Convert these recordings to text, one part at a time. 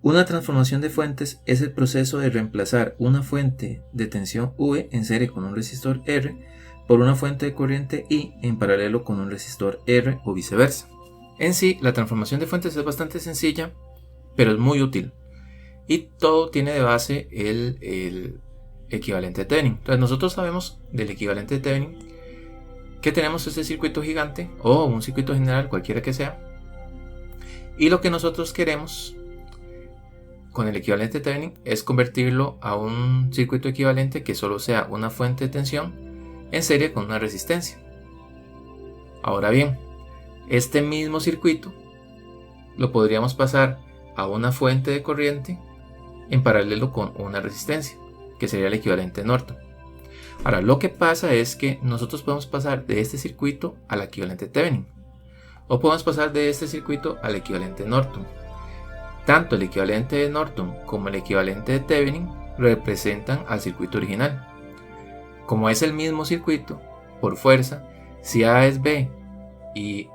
Una transformación de fuentes es el proceso de reemplazar una fuente de tensión V en serie con un resistor R por una fuente de corriente I en paralelo con un resistor R o viceversa. En sí, la transformación de fuentes es bastante sencilla, pero es muy útil. Y todo tiene de base el equivalente de Thevenin. Entonces nosotros sabemos del equivalente de Thevenin que tenemos este circuito gigante o un circuito general, cualquiera que sea. Y lo que nosotros queremos con el equivalente de Thevenin es convertirlo a un circuito equivalente que solo sea una fuente de tensión en serie con una resistencia. Ahora bien, este mismo circuito lo podríamos pasar a una fuente de corriente en paralelo con una resistencia, que sería el equivalente de Norton. Ahora, lo que pasa es que nosotros podemos pasar de este circuito al equivalente de Thevenin, o podemos pasar de este circuito al equivalente de Norton. Tanto el equivalente de Norton como el equivalente de Thevenin representan al circuito original. Como es el mismo circuito, por fuerza, si A es B y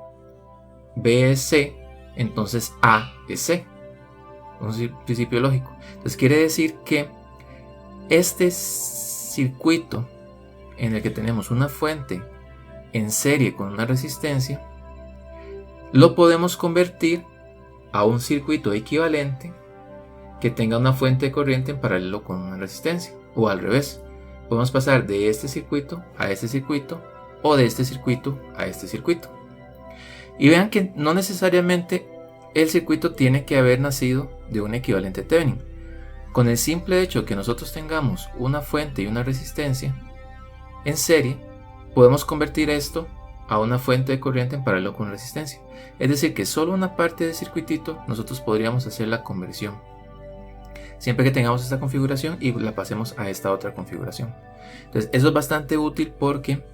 B es C, entonces A es C. Un principio lógico. Entonces quiere decir que este circuito en el que tenemos una fuente en serie con una resistencia, lo podemos convertir a un circuito equivalente que tenga una fuente de corriente en paralelo con una resistencia, o al revés. Podemos pasar de este circuito a este circuito, o de este circuito a este circuito. Y vean que no necesariamente el circuito tiene que haber nacido de un equivalente Thevenin. Con el simple hecho de que nosotros tengamos una fuente y una resistencia en serie, podemos convertir esto a una fuente de corriente en paralelo con resistencia. Es decir, que solo una parte del circuitito nosotros podríamos hacer la conversión, siempre que tengamos esta configuración y la pasemos a esta otra configuración. Entonces eso es bastante útil porque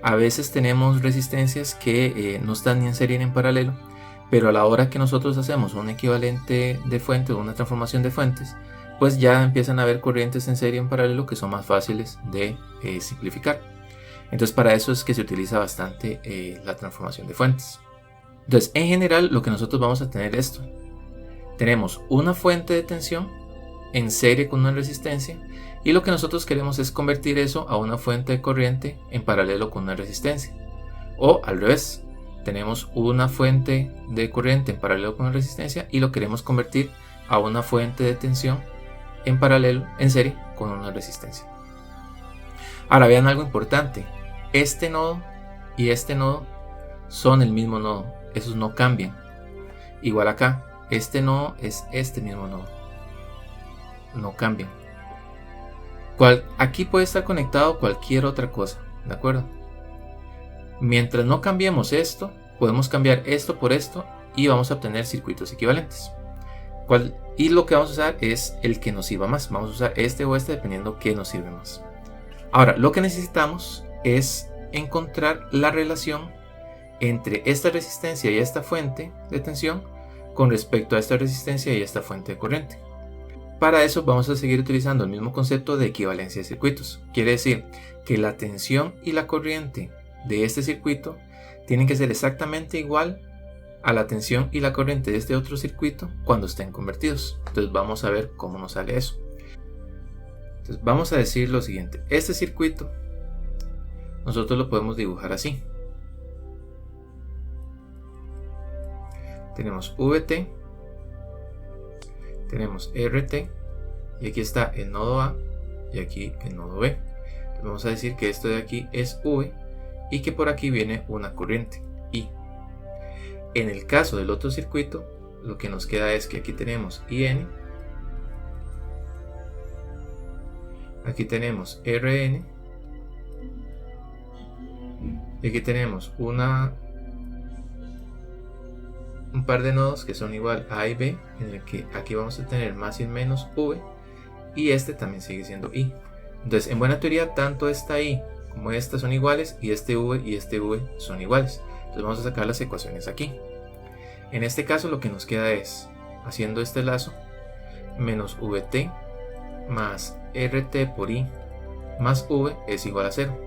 a veces tenemos resistencias que no están ni en serie ni en paralelo, pero a la hora que nosotros hacemos un equivalente de fuente o una transformación de fuentes, pues ya empiezan a haber corrientes en serie y en paralelo que son más fáciles de simplificar. Entonces para eso es que se utiliza bastante la transformación de fuentes. Entonces en general lo que nosotros vamos a tener es esto. Tenemos una fuente de tensión en serie con una resistencia y lo que nosotros queremos es convertir eso a una fuente de corriente en paralelo con una resistencia. O al revés, tenemos una fuente de corriente en paralelo con una resistencia y lo queremos convertir a una fuente de tensión en paralelo, en serie con una resistencia. Ahora vean algo importante. Este nodo y este nodo son el mismo nodo. Esos no cambian. Igual acá, este nodo es este mismo nodo. No cambian. Aquí puede estar conectado cualquier otra cosa, ¿de acuerdo? Mientras no cambiemos esto, podemos cambiar esto por esto y vamos a obtener circuitos equivalentes. Y lo que vamos a usar es el que nos sirva más. Vamos a usar este o este dependiendo qué nos sirve más. Ahora, lo que necesitamos es encontrar la relación entre esta resistencia y esta fuente de tensión con respecto a esta resistencia y esta fuente de corriente. Para eso vamos a seguir utilizando el mismo concepto de equivalencia de circuitos. Quiere decir que la tensión y la corriente de este circuito tienen que ser exactamente igual a la tensión y la corriente de este otro circuito cuando estén convertidos. Entonces vamos a ver cómo nos sale eso. Entonces vamos a decir lo siguiente. Este circuito nosotros lo podemos dibujar así. Tenemos VT, tenemos RT y aquí está el nodo A y aquí el nodo B. Entonces vamos a decir que esto de aquí es V y que por aquí viene una corriente I. En el caso del otro circuito, lo que nos queda es que aquí tenemos IN, aquí tenemos RN y aquí tenemos un par de nodos que son igual a A y B, en el que aquí vamos a tener más y menos V y este también sigue siendo I. Entonces en buena teoría tanto esta I como esta son iguales y este V y este V son iguales. Entonces vamos a sacar las ecuaciones aquí. En este caso lo que nos queda es, haciendo este lazo, menos VT más RT por I más V es igual a 0.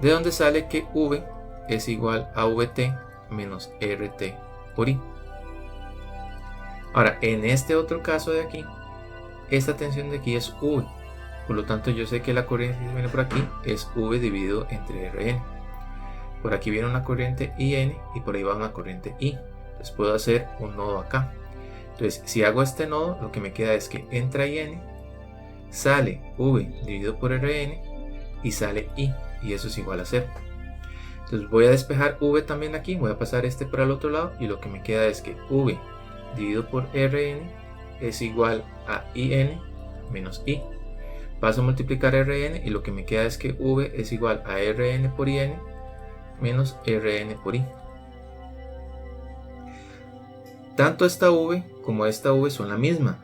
De donde sale que V es igual a VT menos RT por I. Ahora, en este otro caso de aquí, esta tensión de aquí es V. Por lo tanto, yo sé que la corriente que viene por aquí es V dividido entre Rn. Por aquí viene una corriente IN y por ahí va una corriente I. Entonces puedo hacer un nodo acá. Entonces, si hago este nodo, lo que me queda es que entra IN, sale V dividido por Rn y sale I. Y eso es igual a 0. Entonces voy a despejar V también aquí. Voy a pasar este para el otro lado. Y lo que me queda es que V dividido por Rn es igual a IN menos I. Paso a multiplicar Rn y lo que me queda es que V es igual a Rn por IN menos Rn por I. Tanto esta V como esta V son la misma.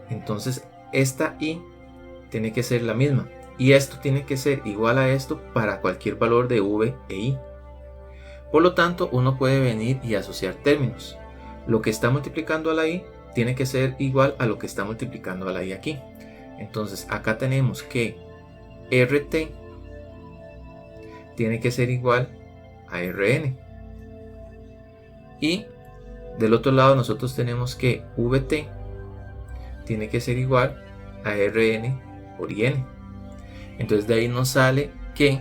Entonces esta I tiene que ser la misma. Y esto tiene que ser igual a esto para cualquier valor de V e I. Por lo tanto, uno puede venir y asociar términos. Lo que está multiplicando a la I tiene que ser igual a lo que está multiplicando a la I aquí. Entonces acá tenemos que RT tiene que ser igual a Rn. Y del otro lado nosotros tenemos que Vt tiene que ser igual a Rn por In. Entonces de ahí nos sale que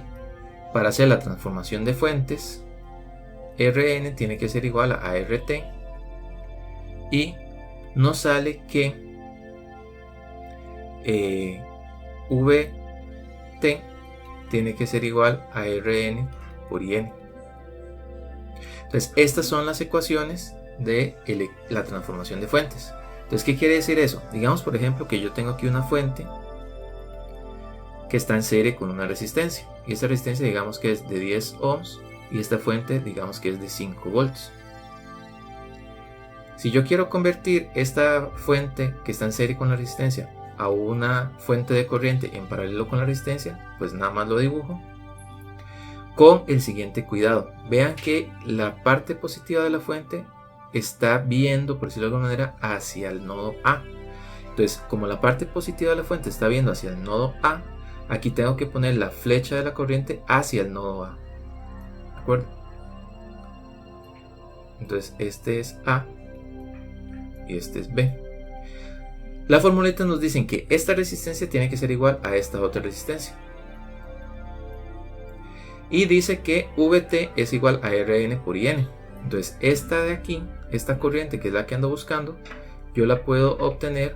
para hacer la transformación de fuentes, Rn tiene que ser igual a Rt. Y nos sale que Vt tiene que ser igual a Rn por In. Entonces estas son las ecuaciones de la transformación de fuentes. Entonces, ¿qué quiere decir eso? Digamos por ejemplo que yo tengo aquí una fuente que está en serie con una resistencia. Y esta resistencia digamos que es de 10 ohms y esta fuente digamos que es de 5 volts. Si yo quiero convertir esta fuente que está en serie con la resistencia a una fuente de corriente en paralelo con la resistencia, pues nada más lo dibujo con el siguiente cuidado. Vean que la parte positiva de la fuente está viendo, por decirlo de alguna manera, hacia el nodo A. Entonces, como la parte positiva de la fuente está viendo hacia el nodo A, aquí tengo que poner la flecha de la corriente hacia el nodo A. ¿De acuerdo? Entonces, este es A y este es B. La formulita nos dicen que esta resistencia tiene que ser igual a esta otra resistencia. Y dice que Vt es igual a Rn por In. Entonces esta de aquí, esta corriente que es la que ando buscando, yo la puedo obtener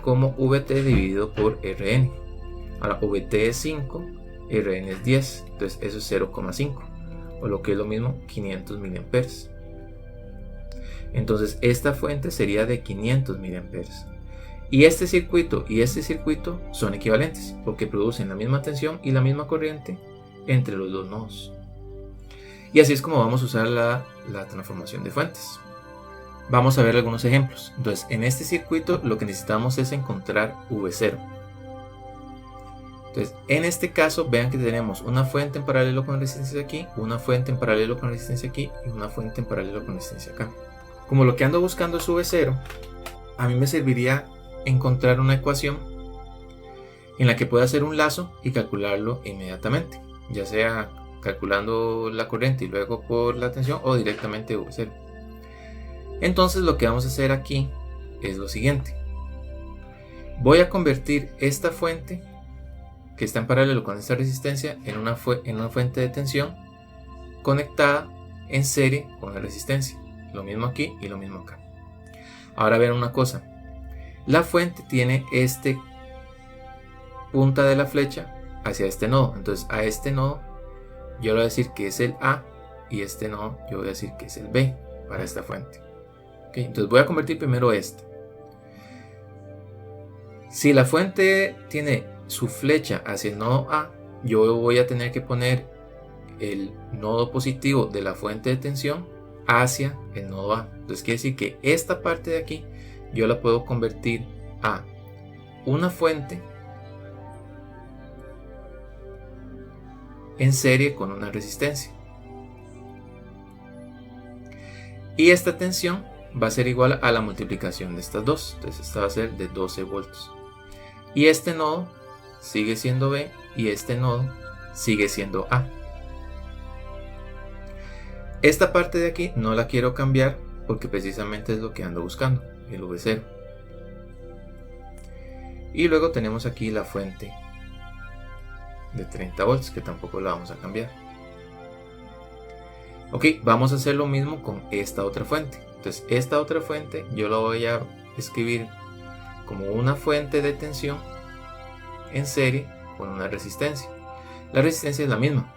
como Vt dividido por Rn. Ahora Vt es 5, Rn es 10, entonces eso es 0,5, o lo que es lo mismo 500 mA. Entonces esta fuente sería de 500 mA. Y este circuito son equivalentes porque producen la misma tensión y la misma corriente entre los dos nodos. Y así es como vamos a usar la transformación de fuentes. Vamos a ver algunos ejemplos. Entonces, en este circuito lo que necesitamos es encontrar V0. Entonces, en este caso, vean que tenemos una fuente en paralelo con resistencia aquí, una fuente en paralelo con resistencia aquí y una fuente en paralelo con resistencia acá. Como lo que ando buscando es V0, a mí me serviría encontrar una ecuación en la que pueda hacer un lazo y calcularlo inmediatamente, ya sea calculando la corriente y luego por la tensión o directamente V0. Entonces lo que vamos a hacer aquí es lo siguiente. Voy a convertir esta fuente que está en paralelo con esta resistencia en una fuente de tensión conectada en serie con la resistencia. Lo mismo aquí y lo mismo acá. Ahora vean una cosa. La fuente tiene este punta de la flecha hacia este nodo. Entonces a este nodo yo le voy a decir que es el A y este nodo yo voy a decir que es el B para esta fuente. ¿Okay? Entonces voy a convertir primero este. Si la fuente tiene su flecha hacia el nodo A, yo voy a tener que poner el nodo positivo de la fuente de tensión hacia el nodo A. Entonces quiere decir que esta parte de aquí yo la puedo convertir a una fuente en serie con una resistencia. Y esta tensión va a ser igual a la multiplicación de estas dos. Entonces esta va a ser de 12 volts. Y este nodo sigue siendo B y este nodo sigue siendo A. Esta parte de aquí no la quiero cambiar porque precisamente es lo que ando buscando, el V0. Y luego tenemos aquí la fuente de 30 volts, que tampoco la vamos a cambiar. Ok, vamos a hacer lo mismo con esta otra fuente. Entonces esta otra fuente yo la voy a escribir como una fuente de tensión en serie con una resistencia. La resistencia es la misma,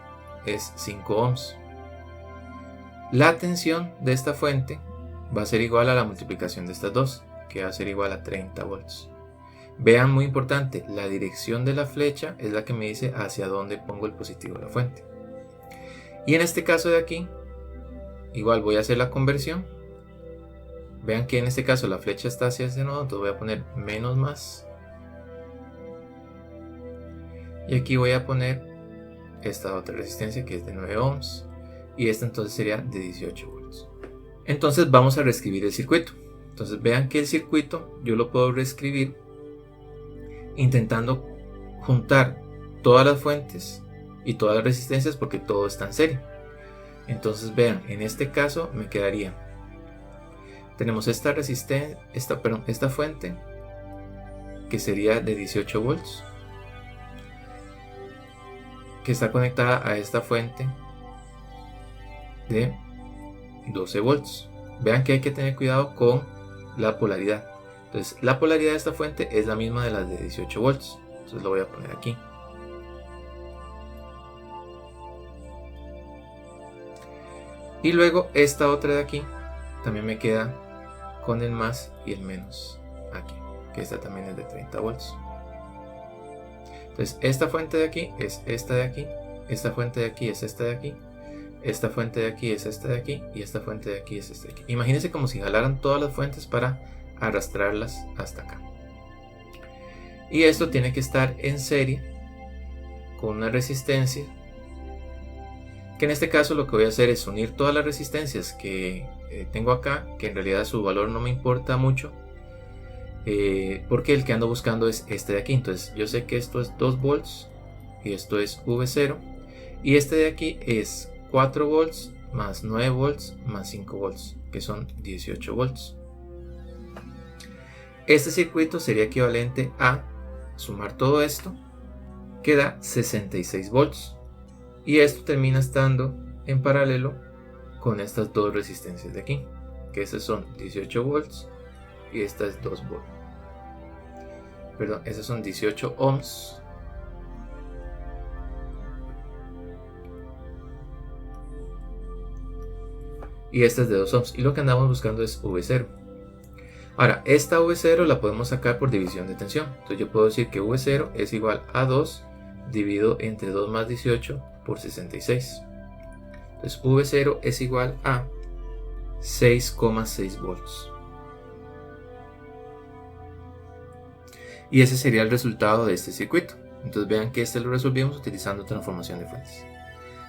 es 5 ohms. La tensión de esta fuente va a ser igual a la multiplicación de estas dos, que va a ser igual a 30 volts. Vean, muy importante, la dirección de la flecha es la que me dice hacia dónde pongo el positivo de la fuente. Y en este caso de aquí, igual voy a hacer la conversión. Vean que en este caso la flecha está hacia ese nodo, entonces voy a poner menos más. Y aquí voy a poner esta otra resistencia que es de 9 ohms. Y esta entonces sería de 18 volts. Entonces vamos a reescribir el circuito. Entonces vean que el circuito yo lo puedo reescribir intentando juntar todas las fuentes y todas las resistencias, porque todo está en serie. Entonces vean, en este caso me quedaría, tenemos esta resistencia, esta fuente que sería de 18 volts, que está conectada a esta fuente de 12 volts. Vean que hay que tener cuidado con la polaridad. Entonces la polaridad de esta fuente es la misma de las de 18 volts. Entonces lo voy a poner aquí. Y luego esta otra de aquí también me queda con el más y el menos aquí, que esta también es de 30 volts. Entonces esta fuente de aquí es esta de aquí, esta fuente de aquí es esta de aquí, esta fuente de aquí es esta de aquí y esta fuente de aquí es esta de aquí. Imagínense como si jalaran todas las fuentes para arrastrarlas hasta acá. Y esto tiene que estar en serie con una resistencia, que en este caso lo que voy a hacer es unir todas las resistencias que tengo acá, que en realidad su valor no me importa mucho, porque el que ando buscando es este de aquí. Entonces yo sé que esto es 2 volts y esto es V0, y este de aquí es 4 volts más 9 volts más 5 volts, que son 18 volts. Este circuito sería equivalente a sumar todo esto, que da 66 volts, y esto termina estando en paralelo con estas dos resistencias de aquí, que esas son 18 volts y esta es 2 volts. Perdón, esas son 18 ohms y esta es de 2 ohms, y lo que andamos buscando es V0. Ahora, esta V0 la podemos sacar por división de tensión. Entonces yo puedo decir que V0 es igual a 2 dividido entre 2 más 18 por 66. Entonces V0 es igual a 6,6 volts. Y ese sería el resultado de este circuito. Entonces vean que este lo resolvimos utilizando transformación de fuentes.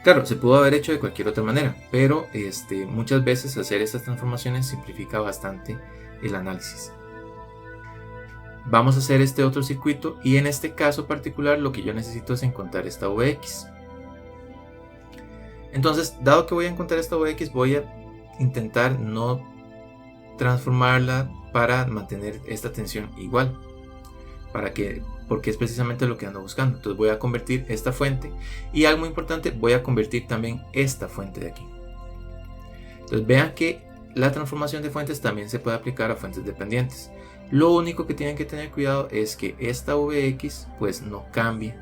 Claro, se pudo haber hecho de cualquier otra manera, pero muchas veces hacer estas transformaciones simplifica bastante el análisis. Vamos a hacer este otro circuito, y en este caso particular lo que yo necesito es encontrar esta Vx. Entonces, dado que voy a encontrar esta Vx, voy a intentar no transformarla para mantener esta tensión igual, porque es precisamente lo que ando buscando. Entonces voy a convertir esta fuente, y algo muy importante, voy a convertir también esta fuente de aquí. Entonces vean que la transformación de fuentes también se puede aplicar a fuentes dependientes. Lo único que tienen que tener cuidado es que esta Vx pues no cambie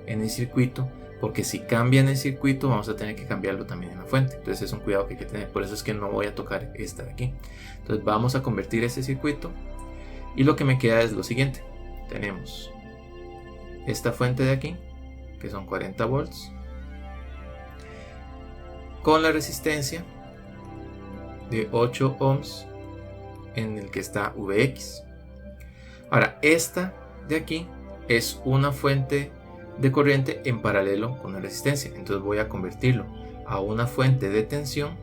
en el circuito, porque si cambia en el circuito vamos a tener que cambiarlo también en la fuente. Entonces es un cuidado que hay que tener, por eso es que no voy a tocar esta de aquí. Entonces vamos a convertir este circuito, y lo que me queda es lo siguiente. Tenemos esta fuente de aquí, que son 40 volts, con la resistencia de 8 ohms en el que está Vx. Ahora, esta de aquí es una fuente de corriente en paralelo con la resistencia. Entonces voy a convertirlo a una fuente de tensión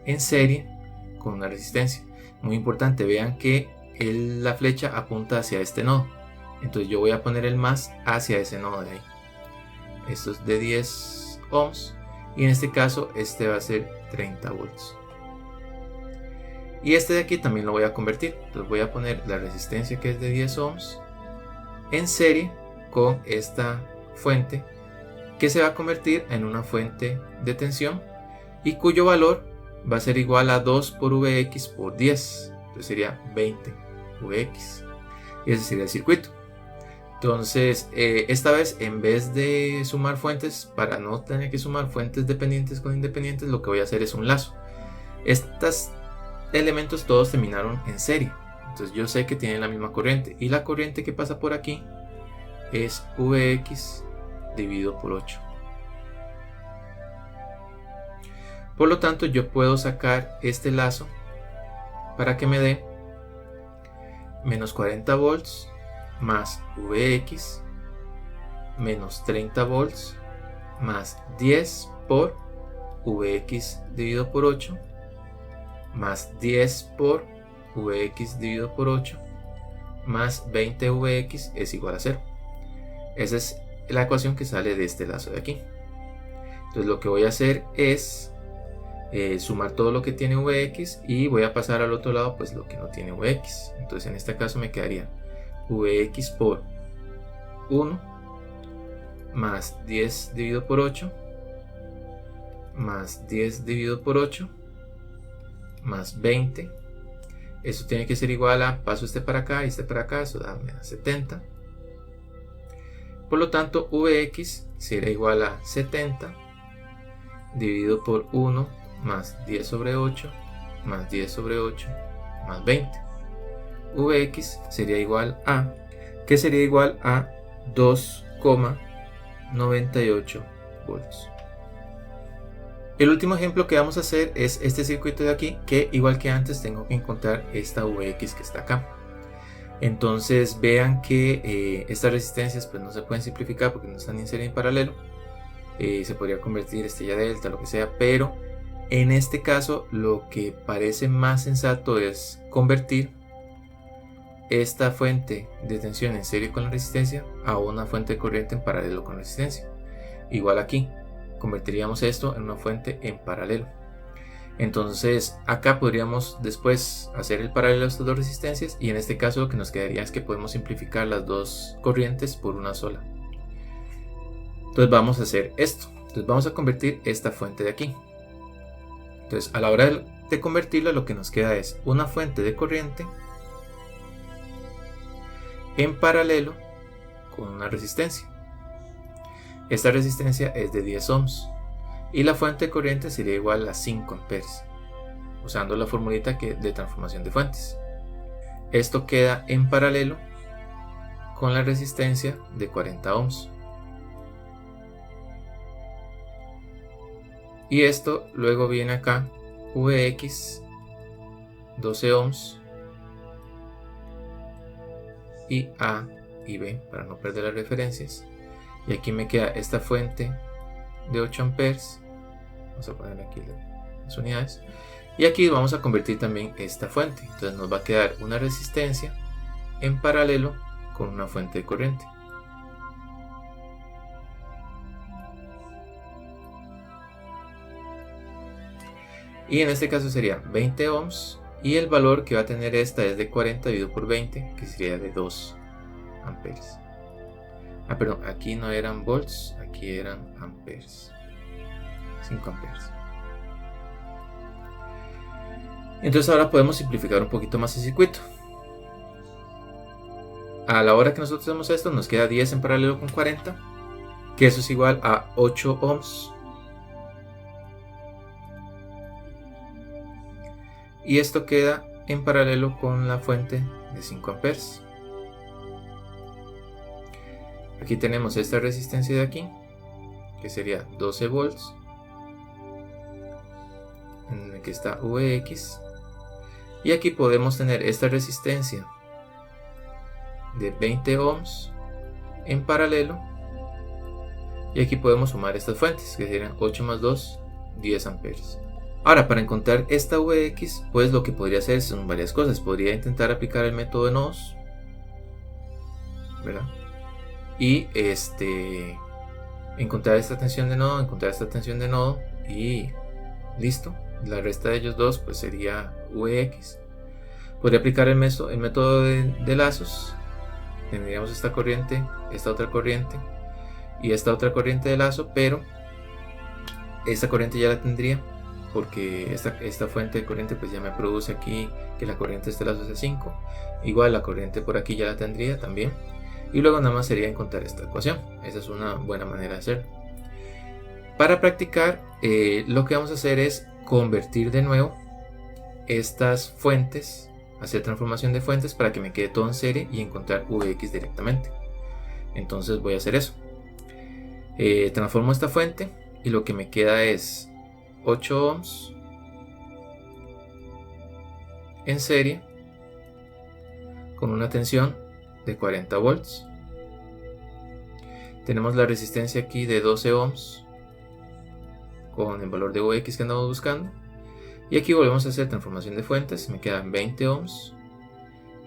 en serie con una resistencia. Muy importante, vean que la flecha apunta hacia este nodo. Entonces yo voy a poner el más hacia ese nodo de ahí. Esto es de 10 ohms, y en este caso este va a ser 30 volts. Y este de aquí también lo voy a convertir. Entonces voy a poner la resistencia, que es de 10 ohms, en serie con esta fuente, que se va a convertir en una fuente de tensión y cuyo valor va a ser igual a 2 por Vx por 10. Entonces sería 20 Vx. Y ese sería el circuito. Entonces esta vez, en vez de sumar fuentes, para no tener que sumar fuentes dependientes con independientes, lo que voy a hacer es un lazo. Estos elementos todos terminaron en serie, entonces yo sé que tienen la misma corriente, y la corriente que pasa por aquí es Vx dividido por 8. Por lo tanto, yo puedo sacar este lazo para que me dé menos 40 volts más Vx menos 30 volts más 10 por Vx dividido por 8 más 10 por Vx dividido por 8 más 20 Vx es igual a 0. Esa es la ecuación que sale de este lazo de aquí. Entonces lo que voy a hacer es sumar todo lo que tiene Vx y voy a pasar al otro lado pues lo que no tiene Vx. Entonces en este caso me quedaría Vx por 1 más 10 dividido por 8 más 10 dividido por 8 más 20. Eso tiene que ser igual a, paso este para acá y este para acá, eso da 70. Por lo tanto, Vx será igual a 70 dividido por 1 más 10 sobre 8 más 10 sobre 8 más 20. Vx sería igual a, que sería igual a 2,98 volts. El último ejemplo que vamos a hacer es este circuito de aquí, que igual que antes tengo que encontrar esta Vx que está acá. Entonces vean que estas resistencias pues no se pueden simplificar porque no están en serie en paralelo. Se podría convertir ya delta, lo que sea, pero en este caso lo que parece más sensato es convertir esta fuente de tensión en serie con la resistencia a una fuente de corriente en paralelo con la resistencia. Igual aquí convertiríamos esto en una fuente en paralelo. Entonces acá podríamos después hacer el paralelo de estas dos resistencias, y en este caso lo que nos quedaría es que podemos simplificar las dos corrientes por una sola. Entonces vamos a hacer esto. Entonces vamos a convertir esta fuente de aquí. Entonces a la hora de convertirla, lo que nos queda es una fuente de corriente en paralelo con una resistencia. Esta resistencia es de 10 ohms y la fuente de corriente sería igual a 5 amperes, usando la formulita de transformación de fuentes. Esto queda en paralelo con la resistencia de 40 ohms. Y esto luego viene acá, Vx 12 ohms y A y B, para no perder las referencias. Y aquí me queda esta fuente de 8 amperes. Vamos a poner aquí las unidades. Y aquí vamos a convertir también esta fuente. Entonces nos va a quedar una resistencia en paralelo con una fuente de corriente. Y en este caso sería 20 ohms. Y el valor que va a tener esta es de 40 dividido por 20, que sería de 2 amperes. Perdón, aquí no eran volts, aquí eran amperes. 5 amperes. Entonces ahora podemos simplificar un poquito más el circuito. A la hora que nosotros hacemos esto, nos queda 10 en paralelo con 40, que eso es igual a 8 ohms. Y esto queda en paralelo con la fuente de 5 amperes. Aquí tenemos esta resistencia de aquí, que sería 12 volts, en el que está Vx. Y aquí podemos tener esta resistencia de 20 ohms en paralelo. Y aquí podemos sumar estas fuentes, que serían 8 más 2, 10 amperes. Ahora, para encontrar esta Vx, pues lo que podría hacer son varias cosas. Podría intentar aplicar el método de nodos, ¿verdad? Y encontrar esta tensión de nodo, y listo. La resta de ellos dos pues sería Vx. Podría aplicar el método de lazos. Tendríamos esta corriente, esta otra corriente y esta otra corriente de lazo, pero esta corriente ya la tendría porque esta fuente de corriente pues ya me produce aquí que la corriente de este lazo es de 5. Igual la corriente por aquí ya la tendría también, y luego nada más sería encontrar esta ecuación. Esa es una buena manera de hacerlo. Para practicar, lo que vamos a hacer es convertir de nuevo estas fuentes, hacer transformación de fuentes para que me quede todo en serie y encontrar Vx directamente. Entonces voy a hacer eso. Transformo esta fuente y lo que me queda es 8 ohms en serie con una tensión de 40 volts. Tenemos la resistencia aquí de 12 ohms con el valor de Vx que andamos buscando. Y aquí volvemos a hacer transformación de fuentes. Me quedan 20 ohms.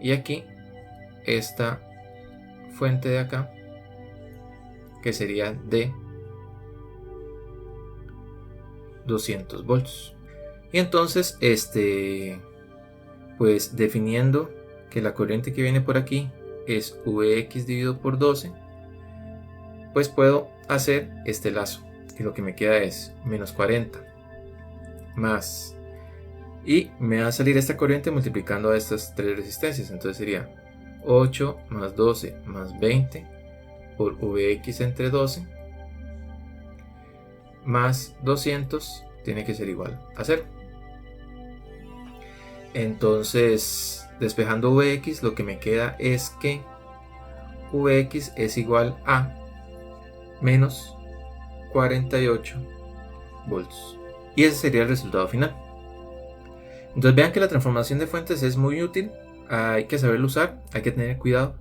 Y aquí esta fuente de acá, que sería de 200 volts. Y entonces pues definiendo que la corriente que viene por aquí es Vx dividido por 12, pues puedo hacer este lazo, y lo que me queda es menos 40 más, y me va a salir esta corriente multiplicando a estas tres resistencias. Entonces sería 8 más 12 más 20 por Vx entre 12 más 200 tiene que ser igual a 0. Entonces, despejando Vx, lo que me queda es que Vx es igual a menos 48 volts. Y ese sería el resultado final. Entonces vean que la transformación de fuentes es muy útil. Hay que saberlo usar, hay que tener cuidado.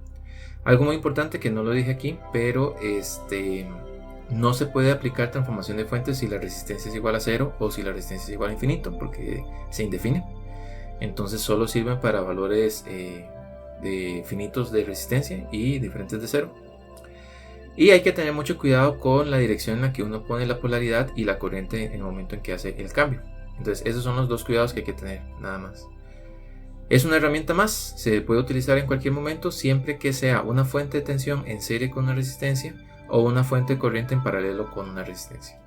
Algo muy importante que no lo dije aquí, pero no se puede aplicar transformación de fuentes si la resistencia es igual a 0 o si la resistencia es igual a infinito, porque se indefine. Entonces solo sirven para valores de finitos de resistencia y diferentes de 0. Y hay que tener mucho cuidado con la dirección en la que uno pone la polaridad y la corriente en el momento en que hace el cambio. Entonces esos son los dos cuidados que hay que tener, nada más. Es una herramienta más, se puede utilizar en cualquier momento siempre que sea una fuente de tensión en serie con una resistencia o una fuente de corriente en paralelo con una resistencia.